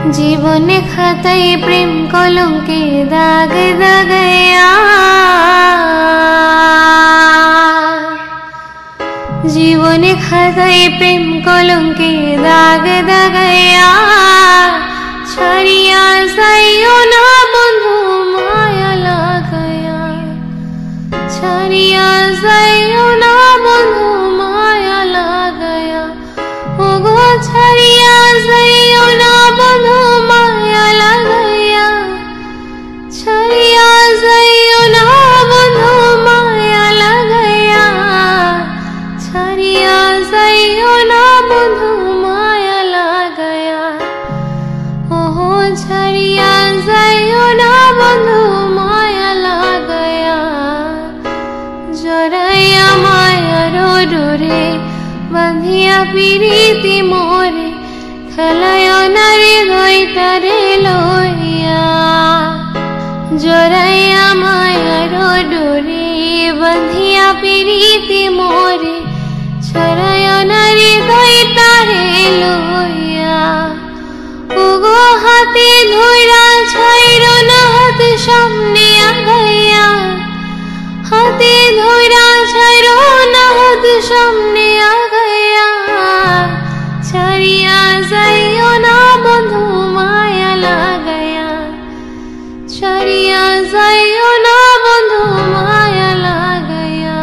জীবনে খাতায় প্রেম কলঙ্কে দাগ দাগায়া, জীবনে খাতায় প্রেম কলঙ্কে দাগ দাগায়া, ছাড়িয়া যাইও না বন্ধু মায়া লাগায়া, ছাড়িয়া যাইও না বন্ধু মায়া লাগায়া, ওগো ছাড়িয়া যাইও না বন্ধু মায়া লাগায়া, ছাড়িয়া যাইও না বন্ধু মায়া লাগায়া, ছাড়িয়া যাইও না বন্ধু মায়া লাগায়া, ওহো ছাড়িয়া যাইও না বন্ধু মায়া লাগায়া, জড়াইয়া মায়ার ডোরে বাঁধিয়া পিরিতি মোরে, খেলায় না হৃদয়টারে লইয়া, জড়াইয়া মায়ার ডোরে বাঁধিয়া পিরিতি মোরে, ছড়ায় না হৃদয়টারে লইয়া, ওগো হাতে ধইরা ছাইরো না হাত সামনে আগাইয়া, হাতে ধইরা ছাইরো না হাত সামনে আগাইয়া, ছাড়িয়া যাইও না বন্ধু মায়া লাগায়া, ছাড়িয়া যাইও না বন্ধু মায়া লাগায়া,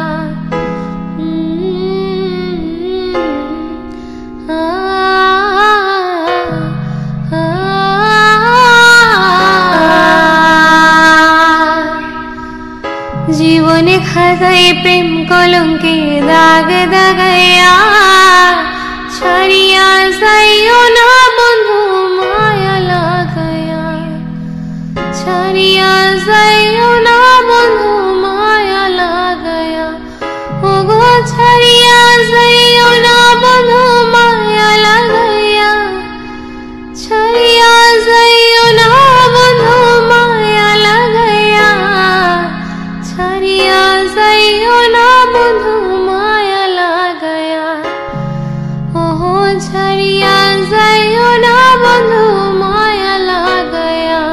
জীবনে খাতায় প্রেম কলঙ্কে দাগ দাগায়া, ছাড়িয়া যাইও না বন্ধু মায়া লাগায়া, ছাড়িয়া যাইও না বন্ধু মায়া লাগায়া, ওগো ছাড়িয়া যাইও না বন্ধু মায়া লাগায়া, ছাড়িয়া যাইও না বন্ধু মায়া লাগায়া, ছাড়িয়া যাইও না বন্ধু মায়া লাগায়া, ওহো ছাড়িয়া যাইও না বন্ধু মায়া লাগায়া,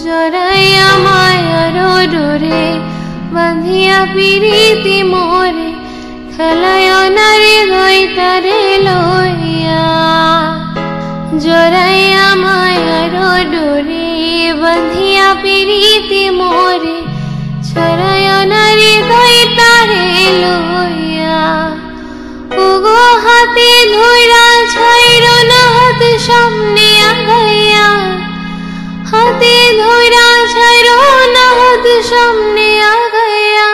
জড়াইয়া মায়ার ডোরে বাঁধিয়া পিরিতি মোরে, খেলায় না হৃদয়টারে লইয়া, জড়াইয়া মায়ার ডোরে বাঁধিয়া পিরিতি মোরে, ছড়ায় না হৃদয়টারে লইয়া, ওগো হাতে ধইরা ছাইরো না হাত সামনে আগাইয়া, হাতে ধইরা ছাইরো না হাত সামনে আগাইয়া,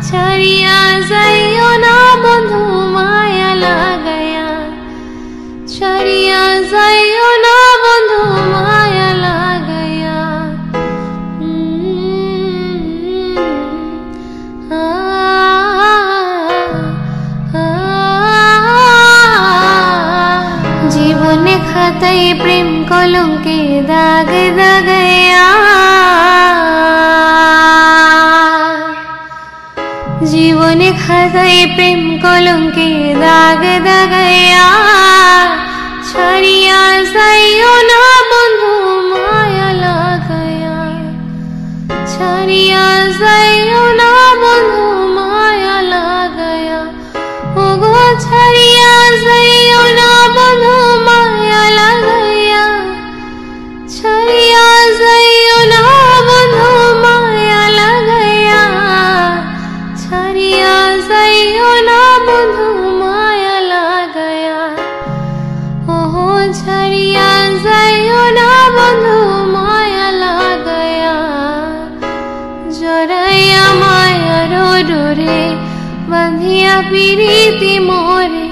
ছাড়িয়া যাইও না বন্ধু মায়া লাগায়া, ছাড়িয়া যাইও না বন্ধু মায়া লাগায়া, জীবনে খাতায় প্রেম কলঙ্কে দাগ দাগায়া, জীবনে খাতায় প্রেম কলঙ্কে দাগ দাগায়া, ছাড়িয়া যাইও না বন্ধু মায়া লাগায়া, ছাড়িয়া যাইও না বন্ধু মায়া লাগায়া, ওগো ছাড়িয়া যাইও না বন্ধু মায়া লাগায়া, ছাড়িয়া যাইও না বন্ধু মায়া লাগায়া, ছাড়িয়া যাইও না বন্ধু মায়া লাগায়া, ওহো ছাড়িয়া যাইও না বন্ধু মায়া লাগায়া, জড়াইয়া মায়ার ডোরে বাঁধিয়া পিরিতি মোরে,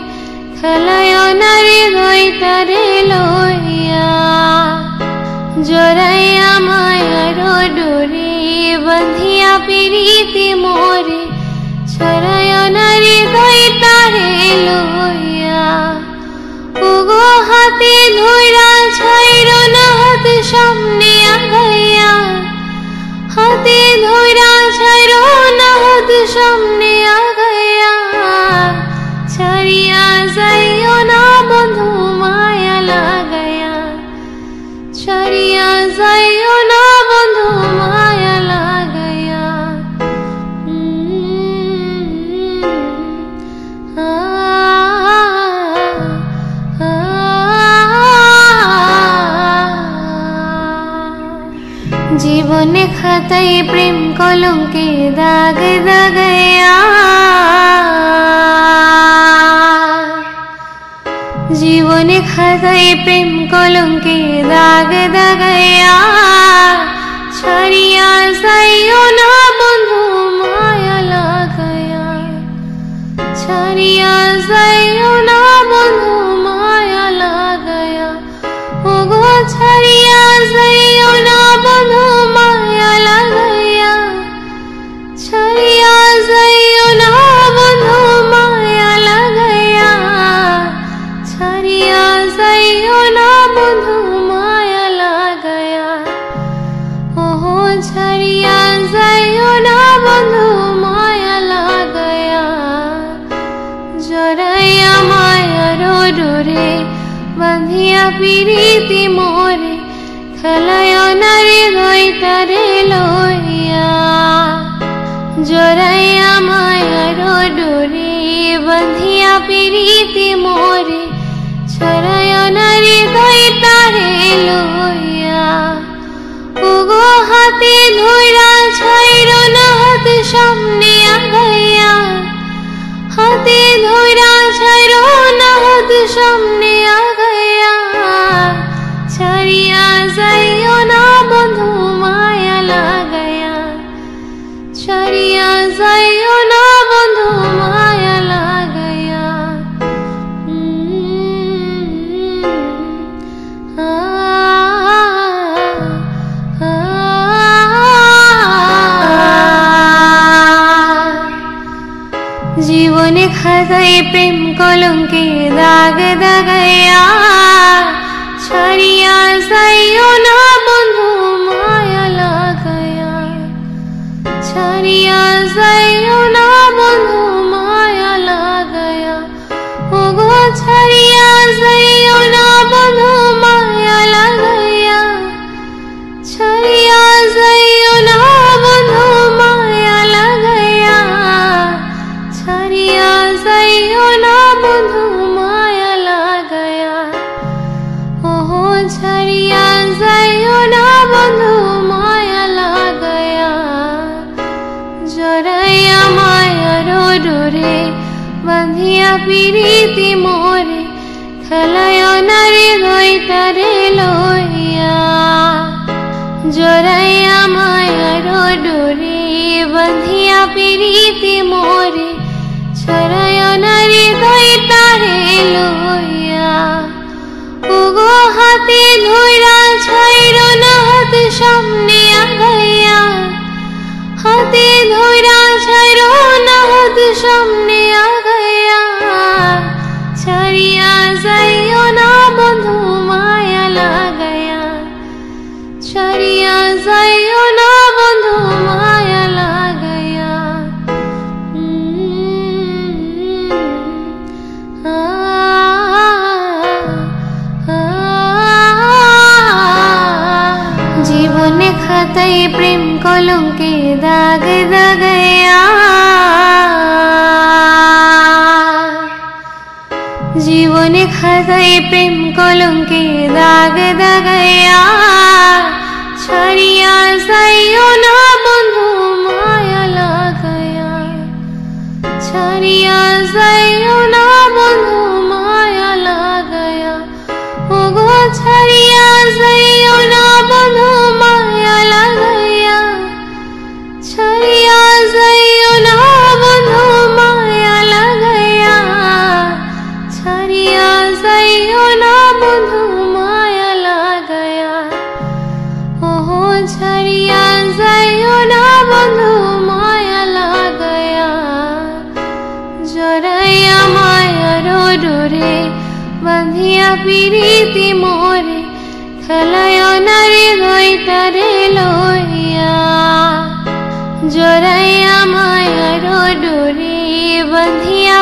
খেলায় না হৃদয়টারে লইয়া, জড়াইয়া মায়ার ডোরে বাঁধিয়া পিরিতি মোরে, ছড়ায় না হৃদয়টারে লইয়া, ওগো হাতে ধইরা ছাইরো না হাত সামনে আগাইয়া, হাতে ধইরা ছাইরো না হাত সামনে আগাইয়া, ছাড়িয়া যাইও না বন্ধু মায়া লাগা জীবনে খাতায় প্রেম কলঙ্কে দাগ দাগায়া, জীবনে খাতায় প্রেম কলঙ্কে দাগ দাগায়া, ছাড়িয়া যাইও না বন্ধু মায়া লাগায়া, ছাড়িয়া যাইও না বন্ধু মায়া লাগায়া, ওগো ছাড়িয়া যাইও না বন্ধু মায়া লাগায়া, ছাড়িয়া যাইও না বন্ধু মায়া লাগায়া, ছাড়িয়া যাইও না বন্ধু মায়া লাগায়া, ওহো ছাড়িয়া যাইও না বন্ধু মায়া লাগায়া, জড়াইয়া মায়ার ডোরে বাঁধিয়া পিরিতি মোরে, খেলায় না হৃদয়টারে লইয়া, জড়াইয়া মায়ার ডোরে বাঁধিয়া পিরিতি মোরে, ছড়ায় না হৃদয়টারে লইয়া, ওগো হাতে ধইরা ছাইর না হাত সামনে আগাইয়া, হাতে ধইরা ছাইর না হাত সামনে আগাইয়া, ছাড়িয়া যাইও না বন্ধু মায়া লাগায়া, ছাড়িয়া যাইও না বন্ধু মায়া লাগায়া, জীবনে খাতায় প্রেম কলঙ্কে দাগ দাগায়া, ছাড়িয়া যাইও না বন্ধু মায়া লাগায়া, ছাড়িয়া যাইও না বন্ধু মায়া লাগায়া, ওগো ছাড়িয়া যাইও না বন্ধু মায়া লাগায়া, ছাড়িয়া যাইও না বন্ধু মায়া লাগায়া, ছাড়িয়া যাইও না বন্ধু মায়া লাগায়া, ওহো ছাড়িয়া যাইও না বন্ধু মায়া লাগায়া, জড়াইয়া মায়ার ডোরে বাঁধিয়া পিরিতি মোরে, খেলায় না হৃদয়টারে লইয়া, জড়াইয়া মায়ার ডোরে বাঁধিয়া পিরিতি মোরে, ছড়ায় না হৃদয়টারে লইয়া, ওগো হাতে ধইরা ছাইর না হাত সামনে আগাইয়া, হাতে ধইরা ছাইর না হাত সামনে আগাইয়া, ছাড়িয়া যাইও না বন্ধু মায়া লাগায়া, ছাড়িয়া যাইও না বন্ধু মায়া লাগায়া, জীবনে খাতায় প্রেম কলঙ্কে দাগ দাগায়া, জীবনে খাতায় প্রেম কলঙ্কে দাগ দাগায়া, ছাড়িয়া যাইও না বন্ধু মায়া লাগায়া, ছাড়িয়া যাইও না বন্ধু মায়া লাগায়া, ওগো ছাড়িয়া যাইও না বন্ধু মায়া লাগায়া, ছাড়িয়া যাইও না বন্ধু মায়া লাগায়া, ছাড়িয়া যাইও না বন্ধু মায়া লাগায়া, ওহো ছাড়িয়া যাইও না বন্ধু মায়া লাগায়া, জড়াইয়া মায়ার ডোরে বাঁধিয়া পিরিতি মোরে, খেলায় না হৃদয়টারে লইয়া, জড়াইয়া মায়ার ডোরে বাঁধিয়া